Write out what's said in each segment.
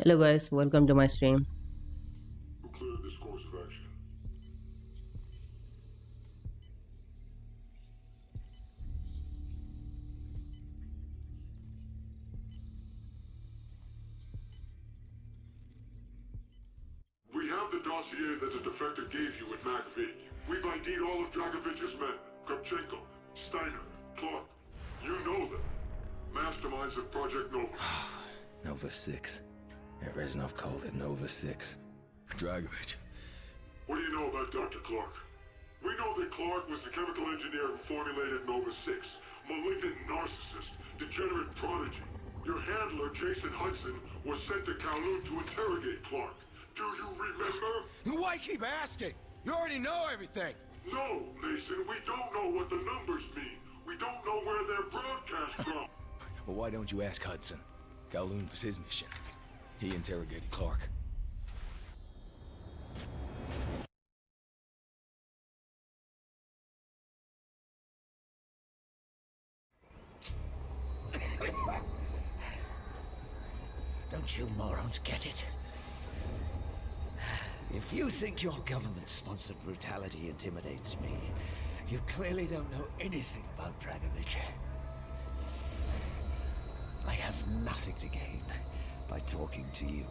Hello guys, welcome to my stream. Who cleared this course of action? We have the dossier that the defector gave you at MacV. We've ID'd all of Dragovich's men. Kopchenko, Steiner, Clark. You know them. Masterminds of Project Nova. Nova 6. Reznov called it Nova 6. Dragovich. What do you know about Dr. Clark? We know that Clark was the chemical engineer who formulated Nova 6. Malignant narcissist, degenerate prodigy. Your handler, Jason Hudson, was sent to Kowloon to interrogate Clark. Do you remember? Why keep asking? You already know everything. No, Mason, we don't know what the numbers mean. We don't know where they're broadcast from. Well, why don't you ask Hudson? Kowloon was his mission. He interrogated Clark. Don't you morons get it? If you think your government-sponsored brutality intimidates me, you clearly don't know anything about Dragovich. I have nothing to gain by talking to you.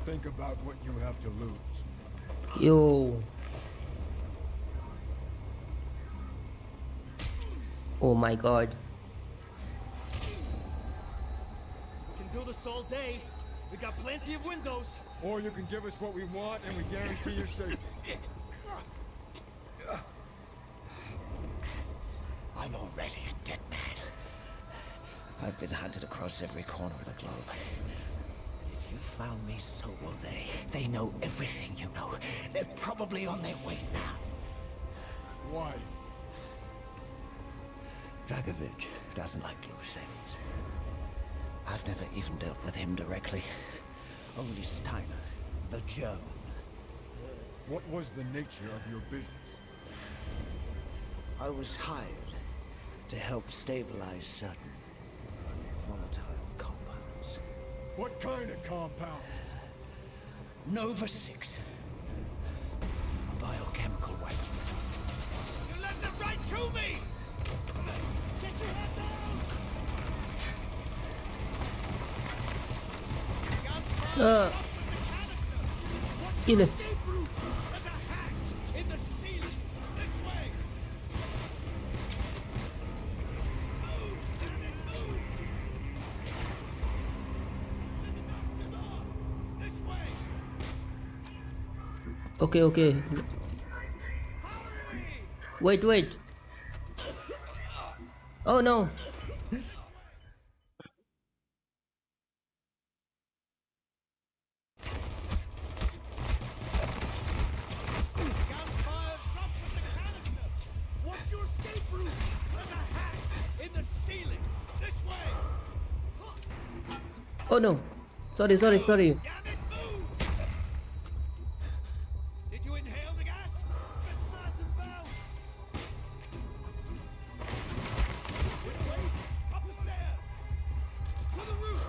Think about what you have to lose. Yo. Oh my god. We can do this all day. We got plenty of windows. Or you can give us what we want and we guarantee your safety. I'm already a dead man. I've been hunted across every corner of the globe. If you found me, so will they. They know everything you know. They're probably on their way now. Why? Dragovich doesn't like loose ends. I've never even dealt with him directly. Only Steiner, the German. What was the nature of your business? I was hired to help stabilize certain volatile compounds. What kind of compound? Nova 6. A biochemical weapon. You led them right to me! Get your head down! Kill it. Okay, okay. Wait, wait. Oh no. Gunfire dropped from the canister! What's your escape route? There's a hatch in the ceiling! This way! Oh no. Sorry, sorry, sorry. Damn it, move! Did you inhale the gas? It's nice and bound! Which way? Up the stairs! To the roof!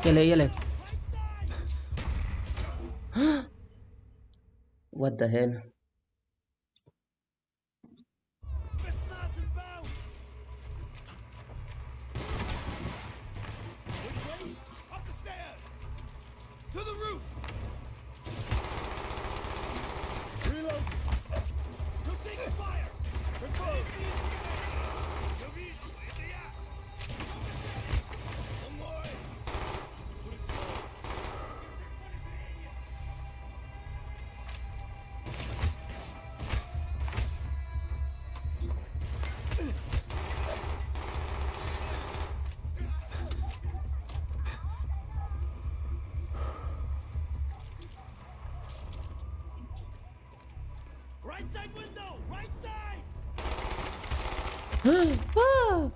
Yele, yele. What the hell? Up the stairs! To the roof! Reload! You're taking fire! Confirmed! Right side window! Right side! Ah!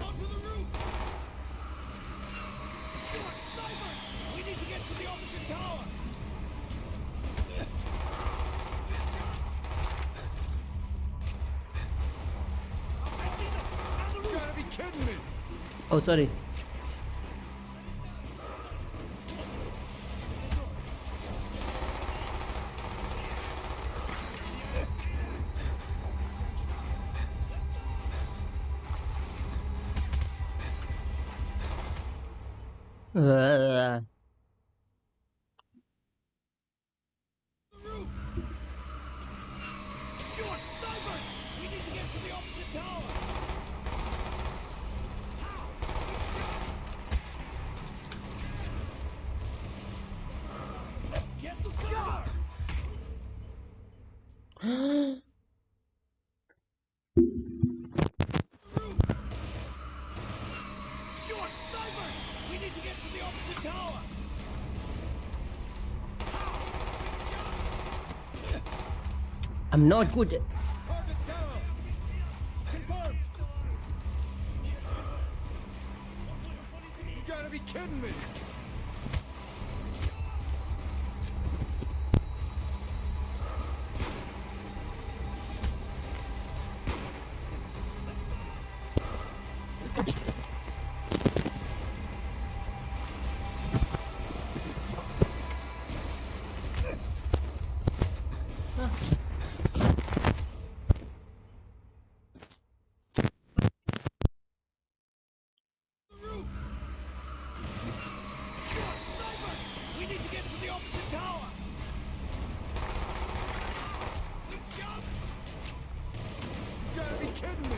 Onto the roof! Short snipers! We need to get to the opposite tower! I see them! On the You roof! gotta be kidding me! Oh, sorry. Ah. Short snipers! We need to get to the opposite tower! Get the cover! Short snipers! We need to get to the opposite tower! I'm not good. Target down! Confirmed! You gotta be kidding me! Short snipers! We need to get to the opposite tower! The jump! You gotta be kidding me!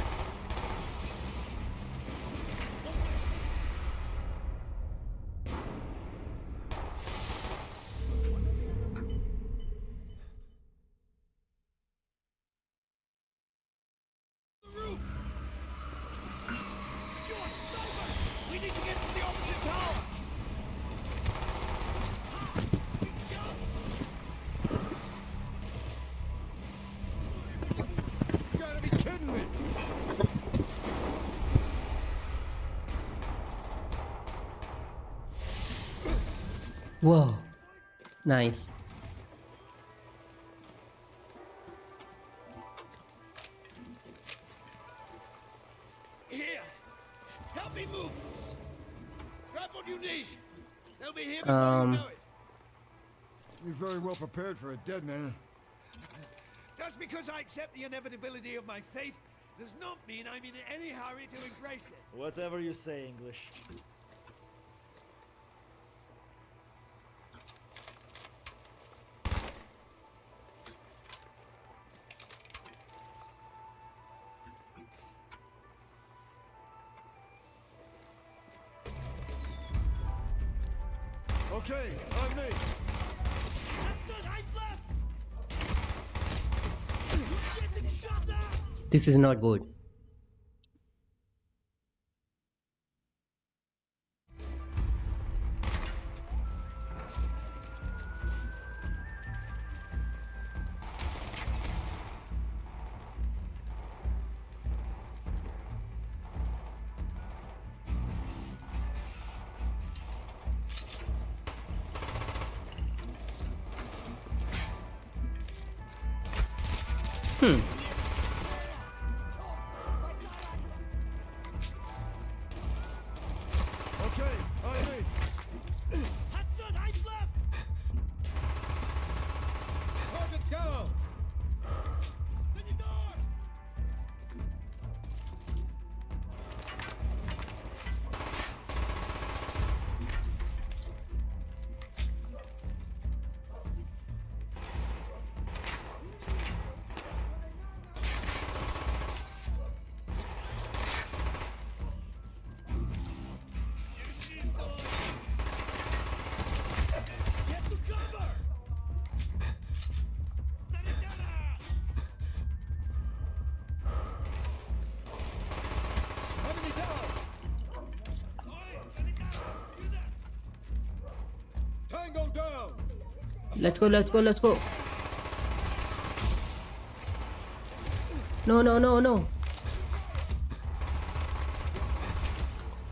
The roof! Short snipers! We need to get to the opposite tower! The jump! You gotta be kidding me! Whoa. Nice. Here! Help me move this! Grab what you need! They'll be here before you know it! You're very well prepared for a dead man. Just Just because I accept the inevitability of my fate does not mean I'm in any hurry to embrace it. Whatever you say, English. Okay, on me. This is not good. Okay, on me. Target down. Get to cover! Enemy down. Tango down. Let's go, let's go, let's go. No, no, no, no.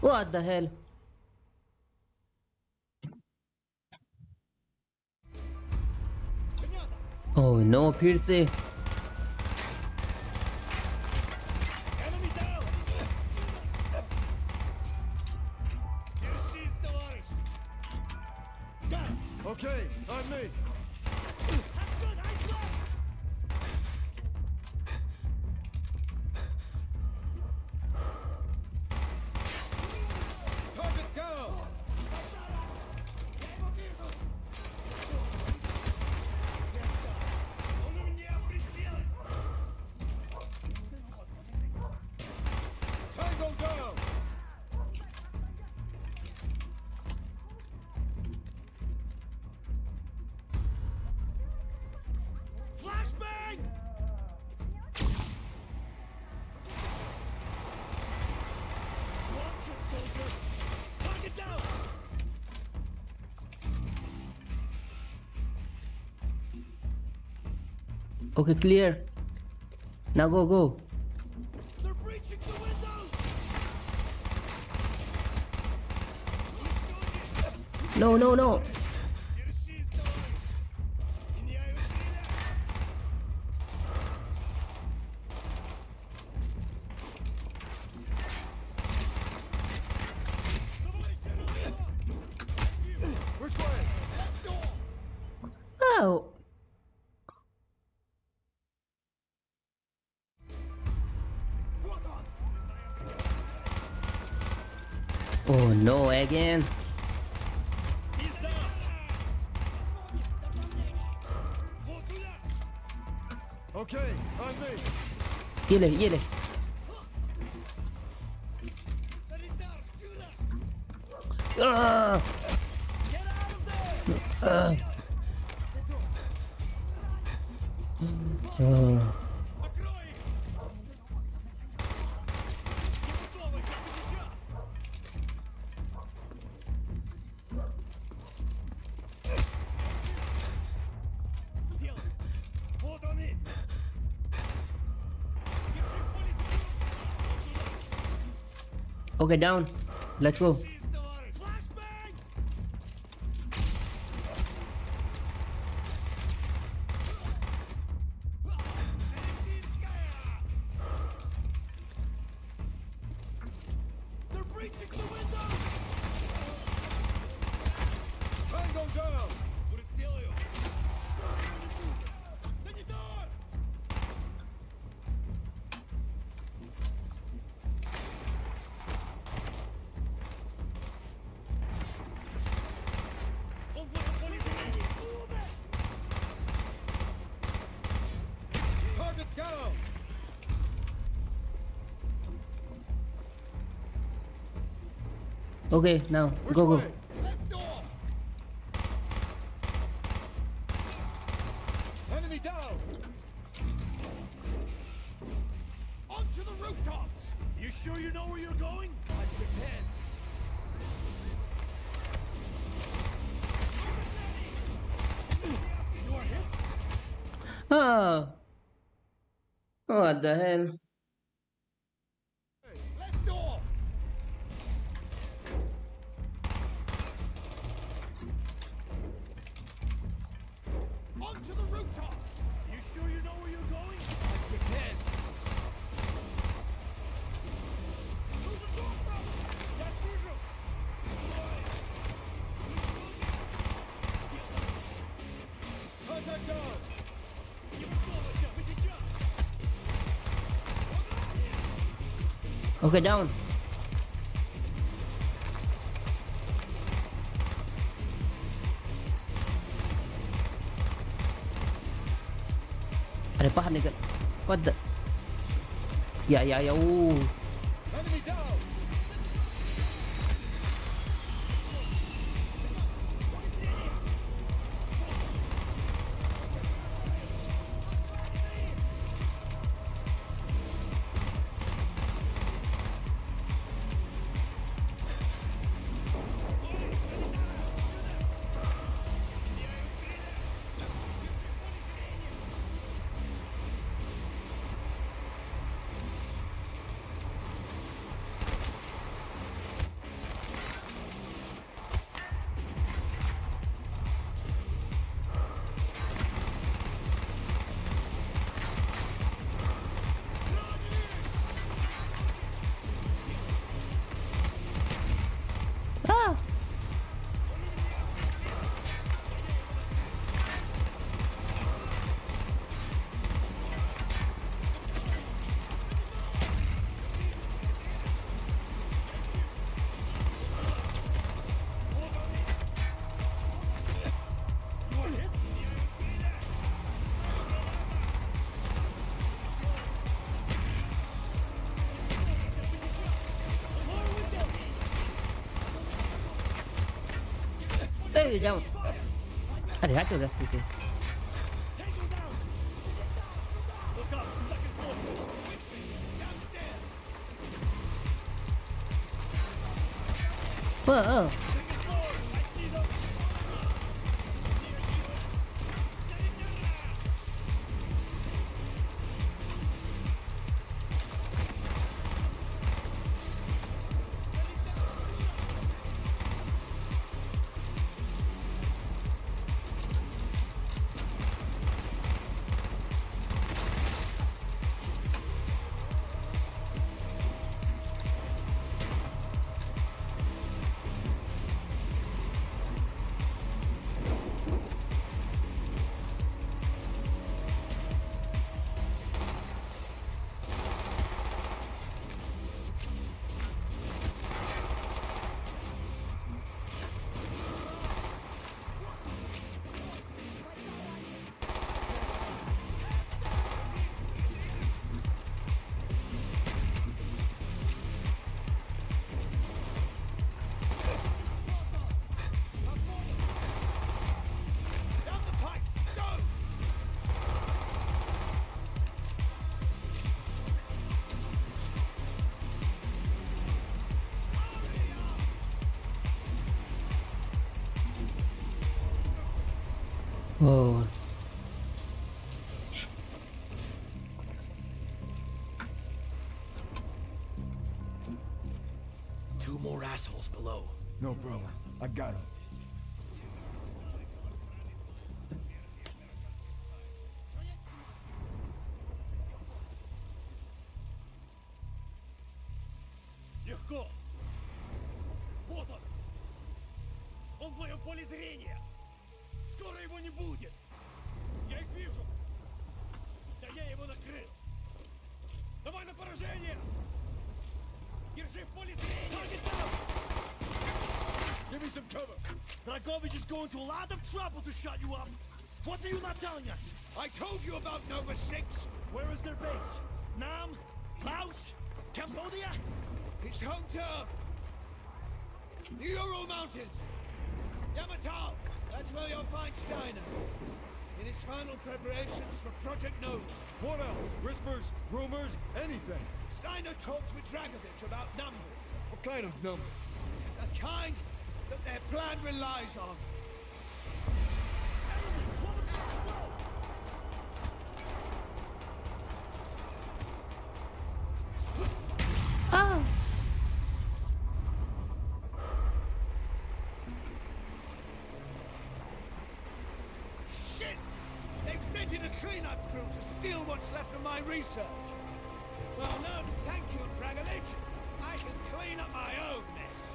What the hell? Oh no, फिर से. Enemy down! Down! Okay, on me. Target down. Tango down. Flashbang! Watch it, soldier! Target down! Okay, clear. Now go, go. They're breaching the windows! No, no, no. Which way? Oh. Oh no, again. He's down! Okay, on me. Yele, yele. Ah. Get out of there! Открой их! Слово, как сейчас! Делай! Вот они! Okay, down. Let's go. Flashbang! They're breaching the windows! Tango down. Сделаю! Санитар! Okay, now Which go. way? Left door! Enemy down! Onto the rooftops! You sure you know where you're going? I'm prepared. You are hit? Oh, what the hell? Left door! Onto the rooftops! You sure you know where you're going? I'm prepared. Я вижу! Contact down! Okay, down. Ada pahan dekat. What the? Ya. Enemy down! Ah. Hey, down. Ada satu dah sini. Look up, second floor. Downstairs. Oh. Second floor. I see them. Down the pipe. Go. Oh. Two more assholes below. No problem. I got him. Легко. Вот он. Он в моем поле зрения. Скоро его не будет. Я их вижу. Да я его накрыл. Давай на поражение. Держи в поле зрения. Give me some cover. Dragovich is going to a lot of trouble to shut you up. What are you not telling us? I told you about Nova 6. Where is their base? Nam? Laos? Cambodia? It's home turf. The Ural Mountains! Yamato! That's where you'll find Steiner. In his final preparations for Project Nova. What else? Whispers, rumors, anything. Steiner talks with Dragovich about numbers. What kind of number? The kind that their plan relies on. Ah! Shit! They've sent in a cleanup crew to steal what's left of my research. Well, no, thank you, Dragovich. I can clean up my own mess.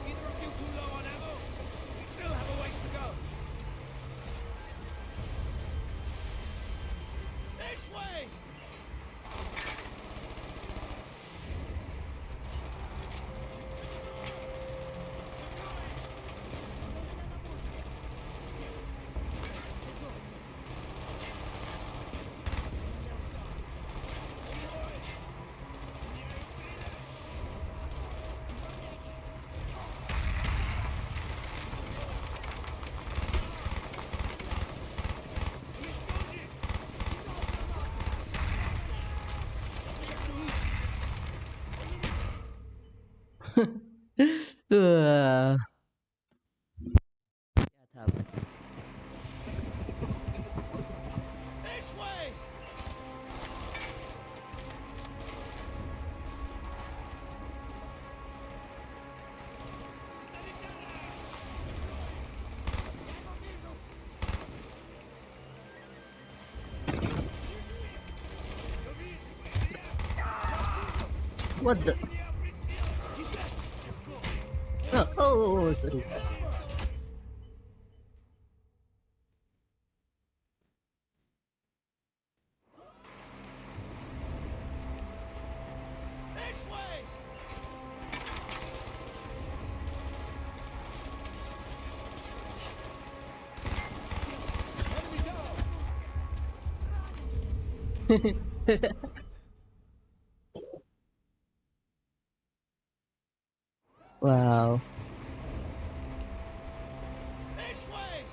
Either of you too low on ammo? We still have a ways to go. This way! क्या था भाई? This way! What the? Oh, sorry. This way! Wow. This way!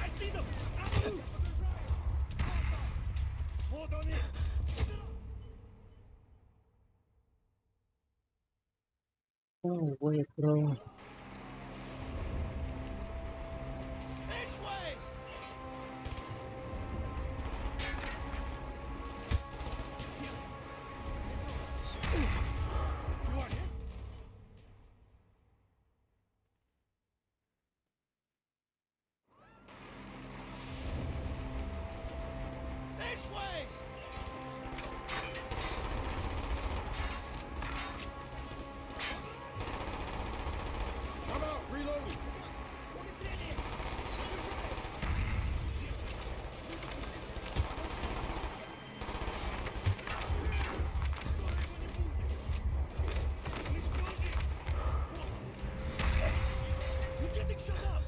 I see them! Hold on in! Oh, wait, bro. This way! You are hit? This way! I'm out, reloading. You're getting shut up!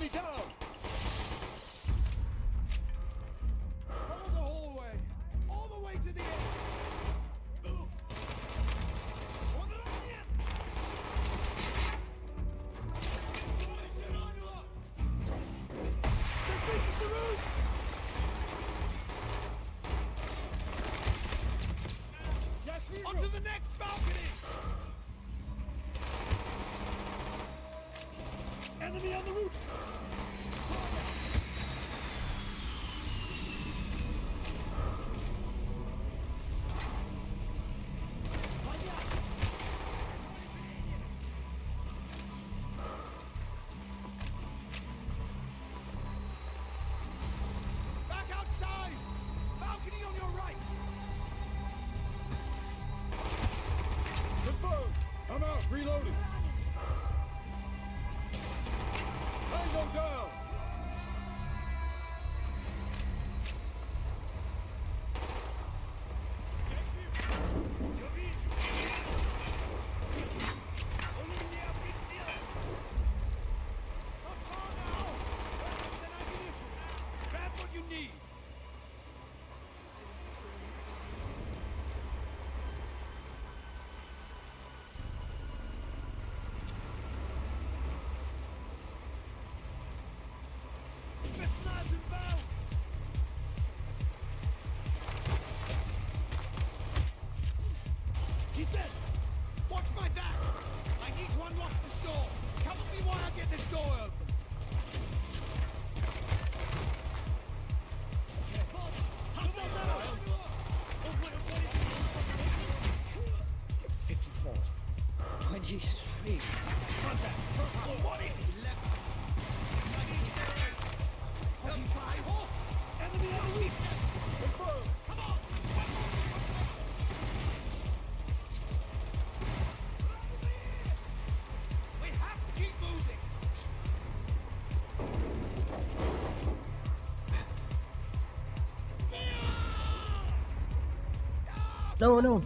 Enemy down! Follow the hallway! All the way to the end! They're facing the roof! Onto the next balcony! Enemy on the roof! Back outside! Balcony on your right! Confirmed! I'm out, reloading! Tango down! Grab what you need! Spetsnaz inbound! He's dead! Watch my back! I need to unlock this door! Cover me while I get this door open! 54. 23. Contact! What is it? 45! Enemy on the roof! Confirmed! Come on! We have to keep moving! No, no.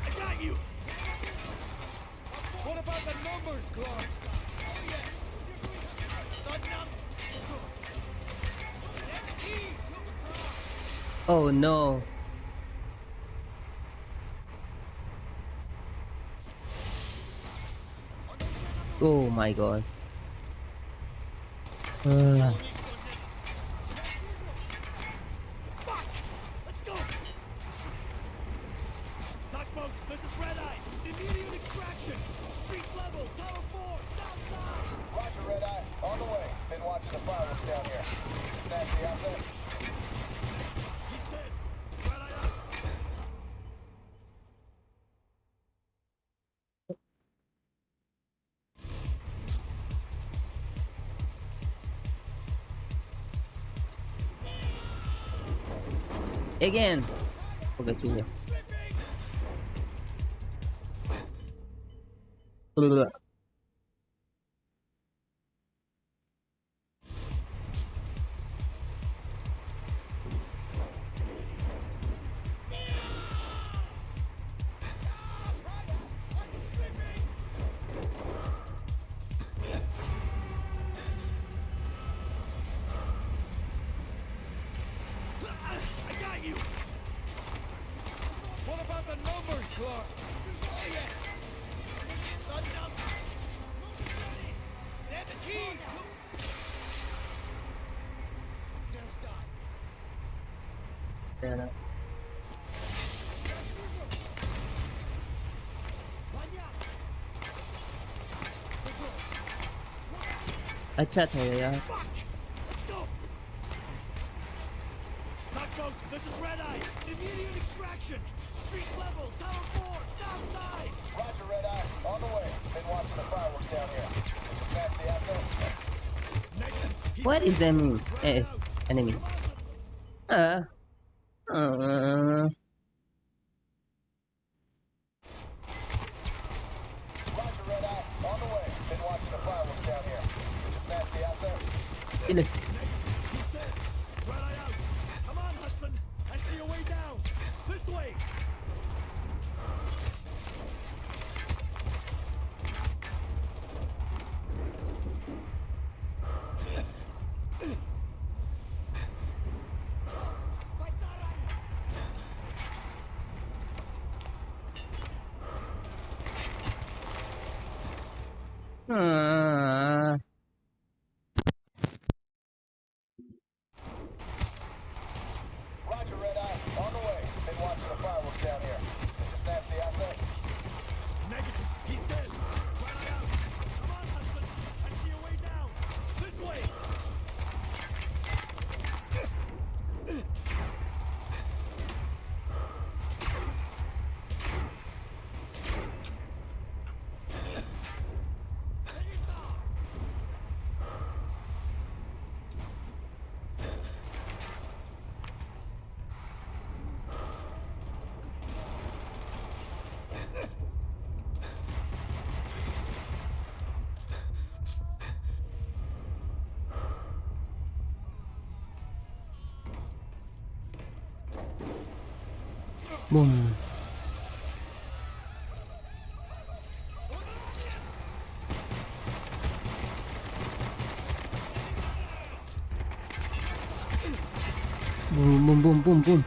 I got you! What about the numbers, Clark? The numbers! Oh no. Oh my god. Fuck! Let's go! Tugboat, this is Red Eye. Immediate extraction. Street level, Tower 4, south side. Roger, Red Eye. On the way. Been watching the fireworks down here. Nasty out there. He's dead. Red Eye out. Again. Okay, senior. I got you. What about the numbers, Clark? Oh, yeah. The numbers. They're the key. There's Doc. अच्छा था ये यार. Fuck! Let's go! Tugboat, this is Red Eye. Immediate extraction. Street level, Tower 4, south side. Roger, Red Eye. On the way. Been watching the fireworks down here. Nasty out there. Negative. What is enemy? Enemy. เลย Right eye out. Come on, Hudson. I see a way down. This way. Roger, Red Eye. On the way. Been watching the fireworks down here. This is Nancy out there. Negative. He's dead. Right eye out. Come on, Hudson. I see a way down. This way. buംบุ้มบุ้มบุ้มบุ้ม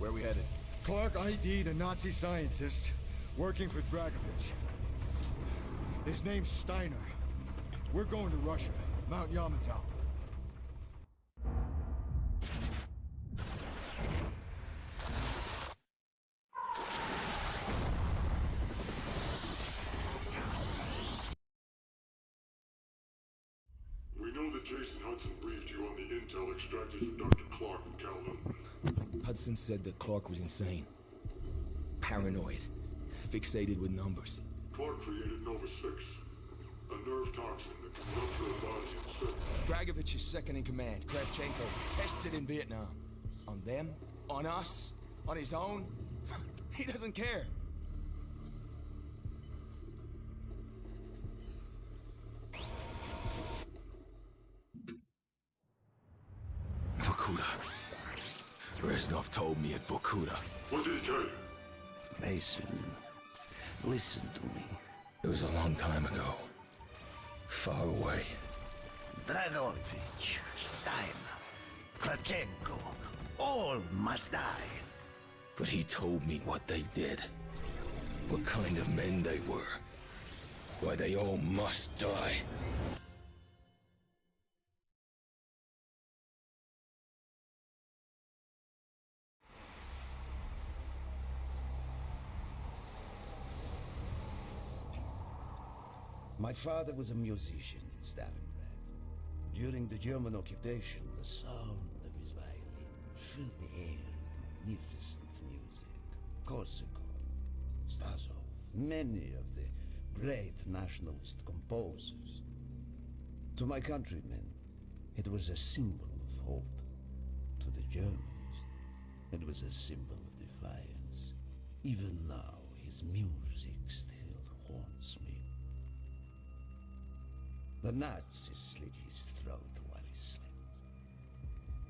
Where we headed? Clark ID'd a Nazi scientist working for Dragovich. His name's Steiner. We're going to Russia, Mount Yamato. We know that Jason Hudson briefed you on the intel extracted from Dr. Clark and Kowloon. Hudson said that Clark was insane. Paranoid. Fixated with numbers. Clark created Nova 6, a nerve toxin that can rupture a body in seconds. Dragovich is second in command. Kravchenko tested in Vietnam. On them? On us? On his own? He doesn't care. Vorkuta. Reznov told me at Vorkuta. What did he tell you? Mason, listen to me. It was a long time ago. Far away. Dragovich, Steiner, Kravchenko, all must die. But he told me what they did. What kind of men they were. Why they all must die. My father was a musician in Stalingrad. During the German occupation, the sound of his violin filled the air with magnificent music. Korsakov, Stasov, many of the great nationalist composers. To my countrymen, it was a symbol of hope. To the Germans, it was a symbol of defiance. Even now, his music still haunts me. The Nazis slit his throat while he slept.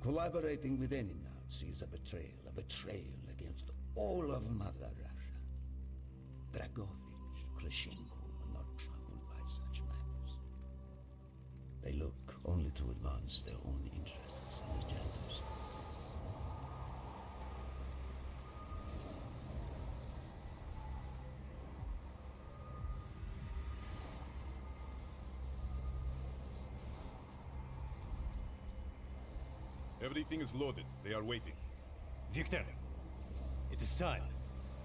Collaborating with any Nazi is a betrayal against all of Mother Russia. Dragovich, Kravchenko were not troubled by such matters. They look only to advance their own interests and agendas. Everything is loaded. They are waiting. Victor, it is time.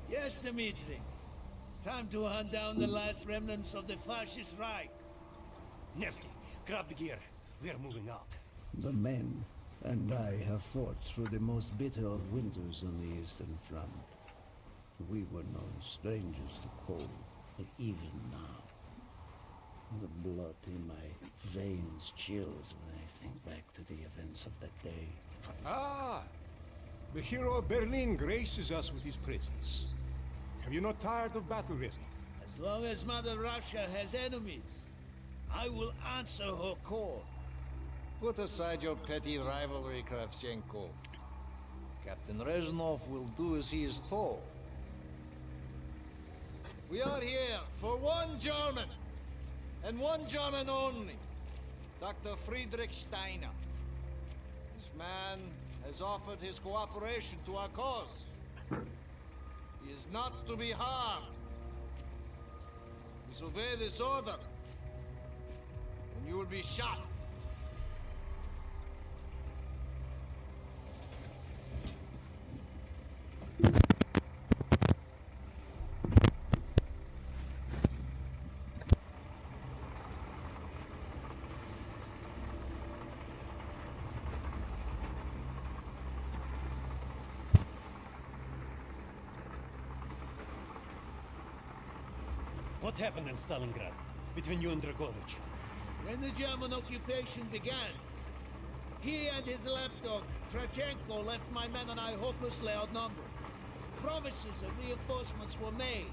Yes, Dmitri. Time to hunt down the last remnants of the fascist Reich. Nevsky, grab the gear. We are moving out. The men and I have fought through the most bitter of winters on the Eastern Front. We were no strangers to cold, but even now, the blood in my veins chills when I think back to the events of that day. Ah! The hero of Berlin graces us with his presence. Have you not tired of battle rhythm? As long as Mother Russia has enemies, I will answer her call. Put aside your petty rivalry, Kravchenko. Captain Reznov will do as he is told. We are here for one German, and one German only. Dr. Friedrich Steiner. This man has offered his cooperation to our cause. He is not to be harmed. Disobey this order, and you will be shot. What happened in Stalingrad between you and Dragovich? When the German occupation began, he and his lapdog, Krachenko, left my men and I hopelessly outnumbered. Promises of reinforcements were made,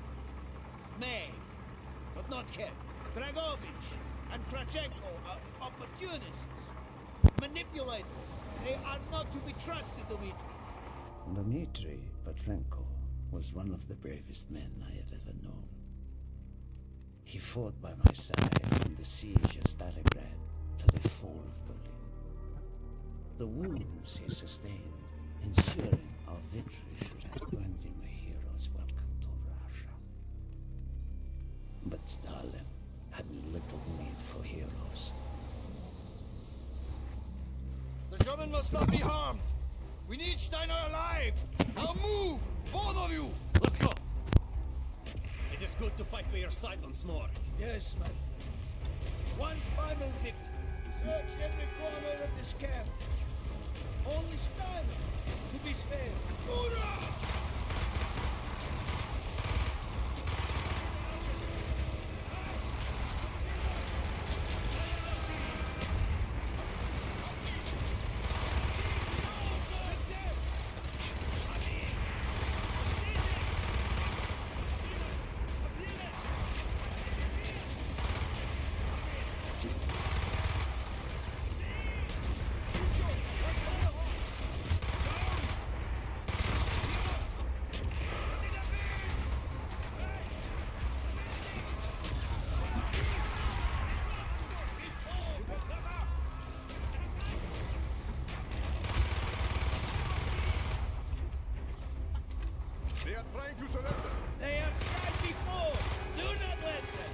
but not kept. Dragovich and Krachenko are opportunists, manipulators. They are not to be trusted, Dmitri. Dmitri Petrenko was one of the bravest men I had ever known. He fought by my side from the siege of Stalingrad to the fall of Berlin. The wounds he sustained, ensuring our victory should have earned him a hero's welcome to Russia. But Stalin had little need for heroes. The German must not be harmed. We need Steiner alive. Now move, both of you. Let's go! It is good to fight by your side once more. Yes, my friend. One final victory. Search every corner of this camp. Only Steiner to be spared. Hoorah! They are trying to surrender. They have tried before. Do not let them.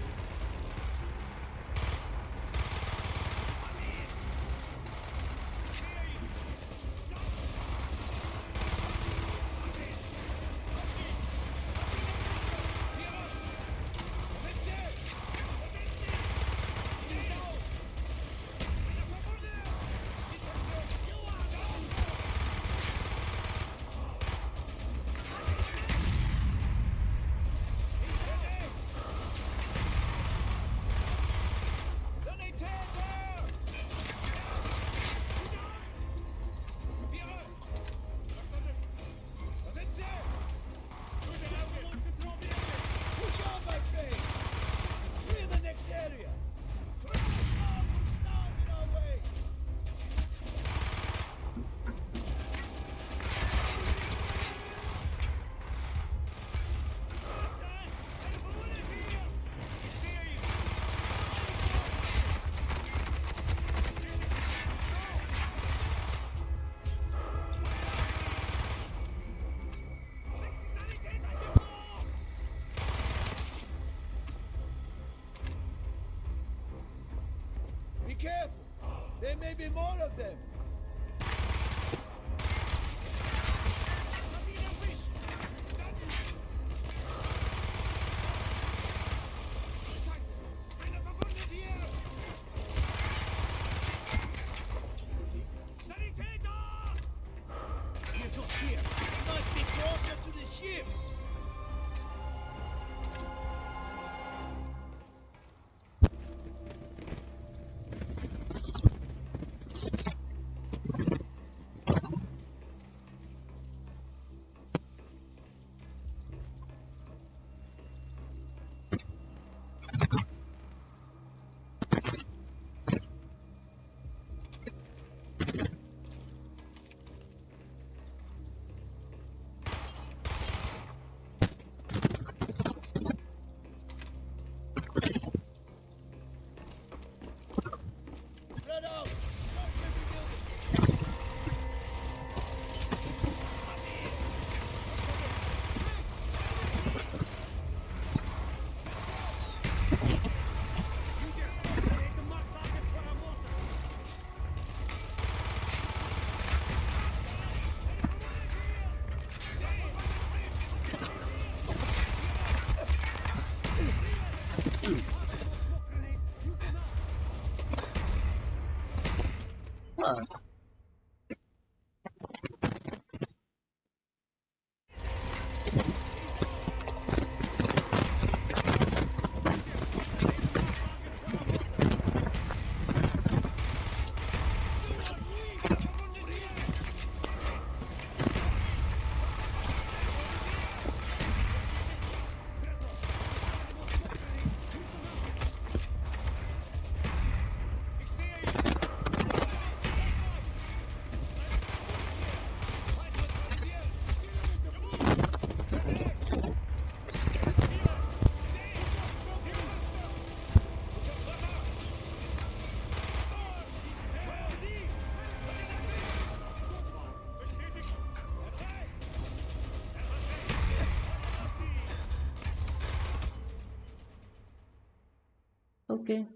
Be careful. There may be more of them. He is not here. He must be closer to the ship. Ah. Okay.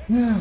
Yeah.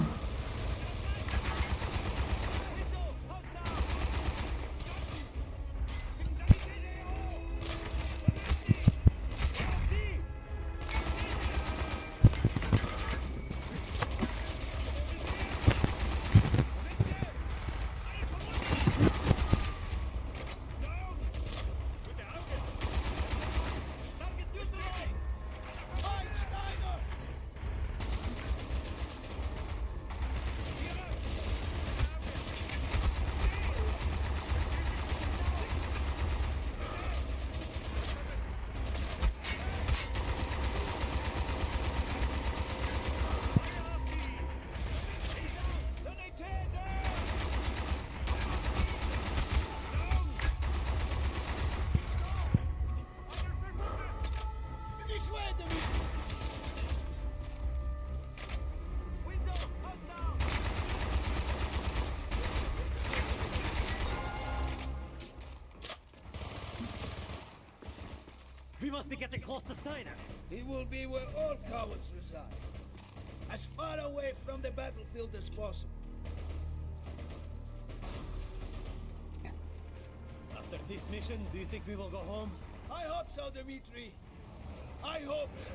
We must be getting close to Steiner. He will be where all cowards reside. As far away from the battlefield as possible. After this mission, do you think we will go home? I hope so, Dmitri. I hope so.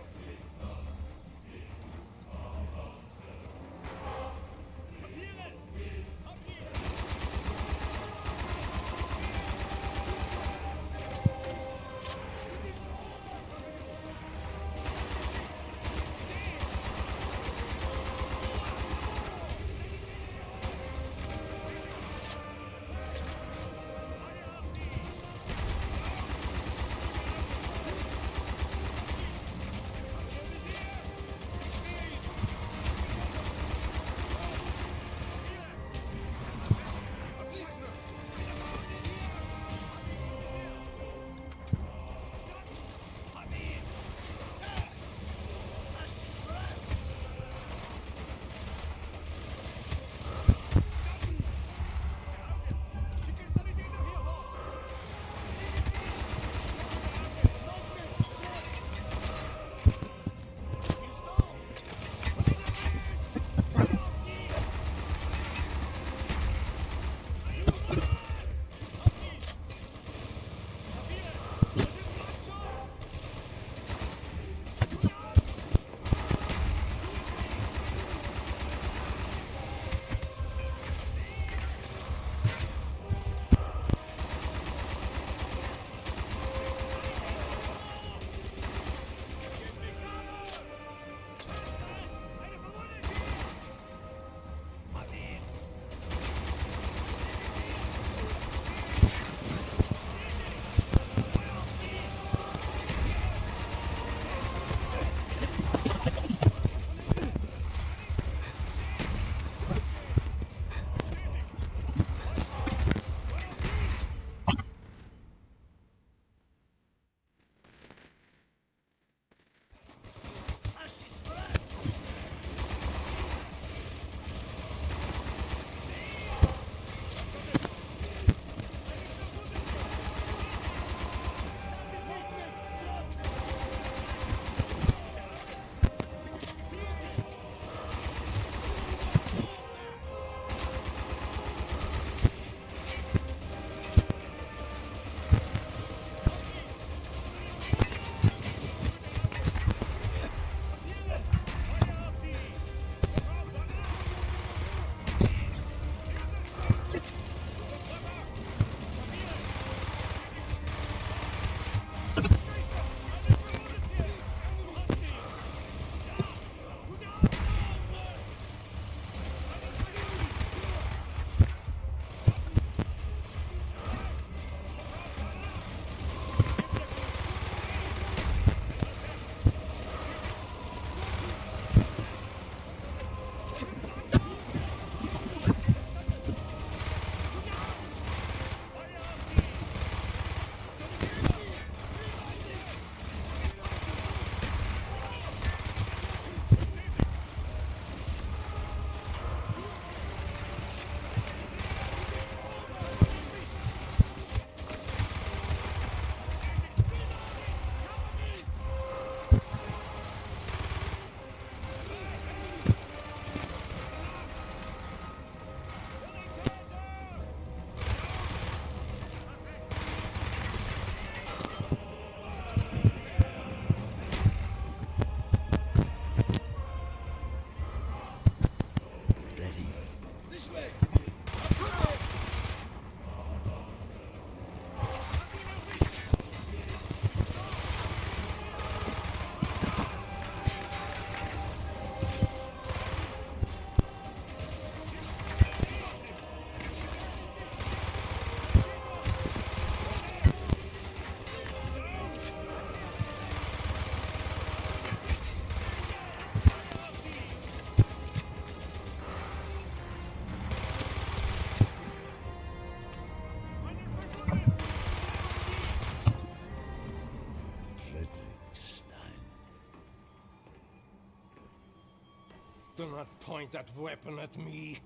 Do not point that weapon at me,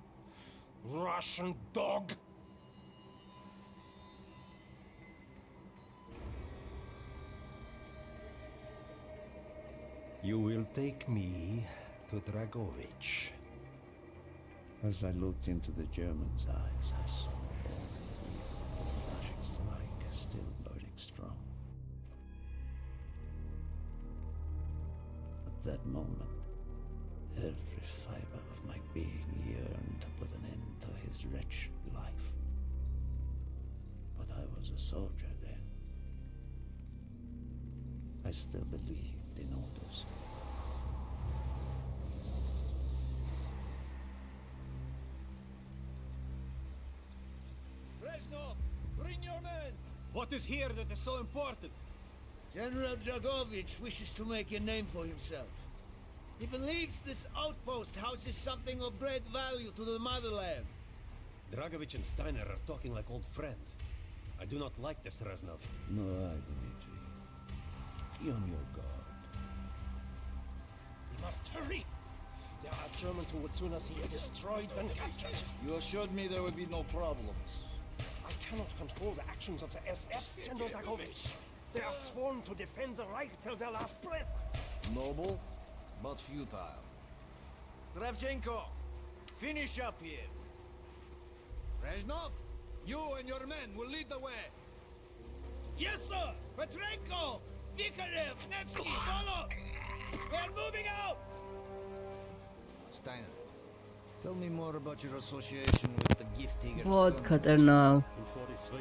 Russian dog! You will take me to Dragovich. As I looked into the German's eyes, I saw all the flashing strike still burning strong. At that moment, every fiber of my being yearned to put an end to his wretched life. But I was a soldier then. I still believed in orders. Reznov, bring your men! What is here that is so important? General Dragovich wishes to make a name for himself. He believes this outpost houses something of great value to the motherland. Dragovich and Steiner are talking like old friends. I do not like this, Reznov. Nor I, Dmitri. Be on your guard. We must hurry! There are Germans who would sooner see you destroyed than captured. You assured me there would be no problems. I cannot control the actions of the SS, General Dragovich. They are sworn to defend the Reich till their last breath. Noble, but futile. Kravchenko, finish up here. Reznov, you and your men will lead the way. Yes, sir! Petrenko! Vikarev! Nevsky! Follow! We're moving out! Steiner, tell me more about your association with the gift-digger. बहुत खतरनाक. In 43,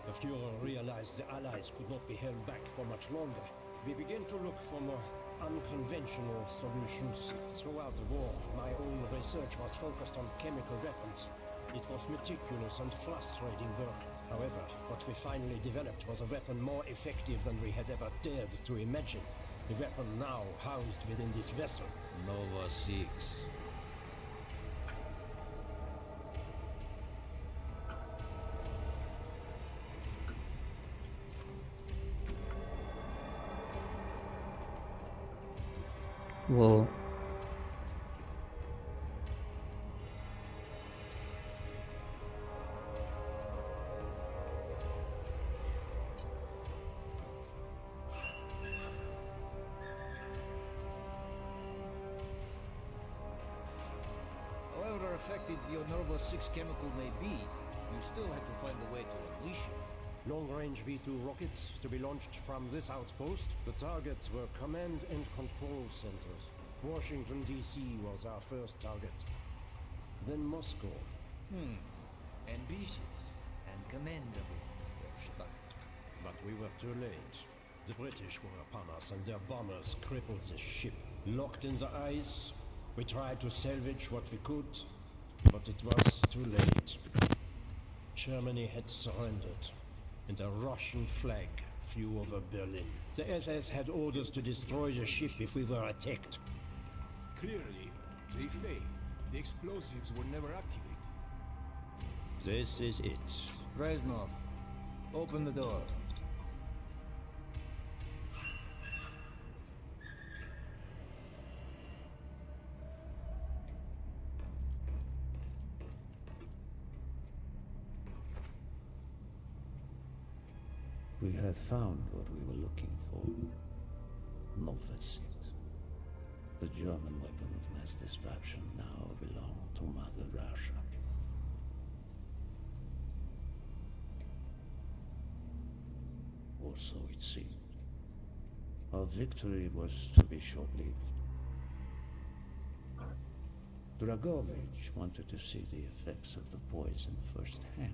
the Fuhrer realized the Allies could not be held back for much longer. We began to look for more unconventional solutions. Throughout the war, my own research was focused on chemical weapons. It was meticulous and frustrating work. However, what we finally developed was a weapon more effective than we had ever dared to imagine. The weapon now housed within this vessel. Nova 6. Whoa. However effective your Nova 6 chemical may be, you still have to find a way to unleash it. Long-range V2 rockets to be launched from this outpost. The targets were command and control centers. Washington, D.C. was our first target. Then Moscow. Ambitious and commendable, Steiner. But we were too late. The British were upon us and their bombers crippled the ship. Locked in the ice, we tried to salvage what we could, but it was too late. Germany had surrendered, and a Russian flag flew over Berlin. The SS had orders to destroy the ship if we were attacked. Clearly, they failed. The explosives were never activated. This is it. Reznov, open the door. We had found what we were looking for. Nova 6. The German weapon of mass destruction now belonged to Mother Russia. Or so it seemed. Our victory was to be short-lived. Dragovich wanted to see the effects of the poison firsthand.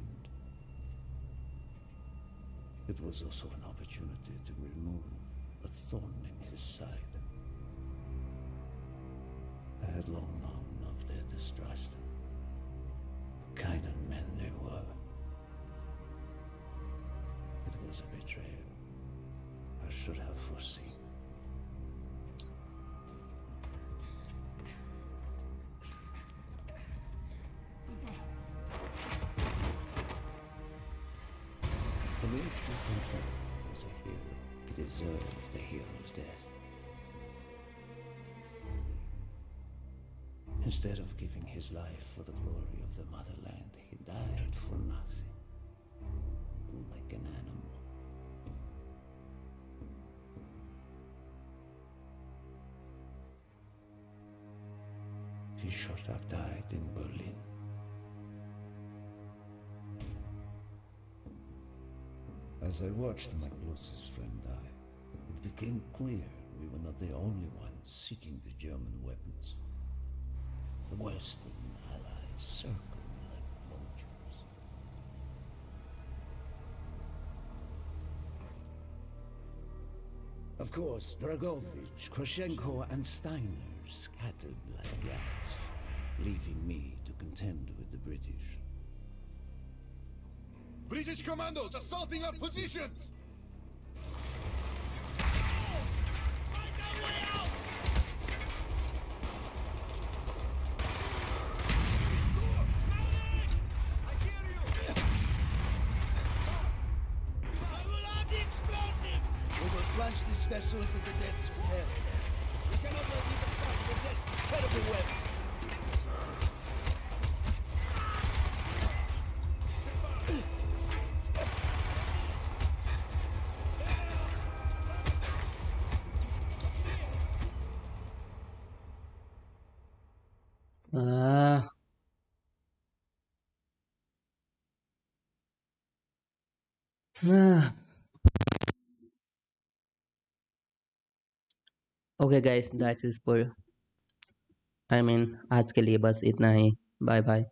It was also an opportunity to remove a thorn in his side. I had long known of their distrust, the kind of men they were. It was a betrayal I should have foreseen. Dmitri Konchenko was a hero. He deserved the hero's death. Instead of giving his life for the glory of the motherland, he died for nothing. Like an animal. He should have died in Berlin. As I watched my closest friend die, it became clear we were not the only ones seeking the German weapons. The Western Allies circled like vultures. Of course, Dragovich, Krashenko, and Steiner scattered like rats, leaving me to contend with the British. British commandos assaulting our positions! Plunge this vessel into the depths of hell. We cannot let either side possess this terrible weapon. Ah. Ah. Okay guys that's is for I mean आज के लिए बस इतना ही bye bye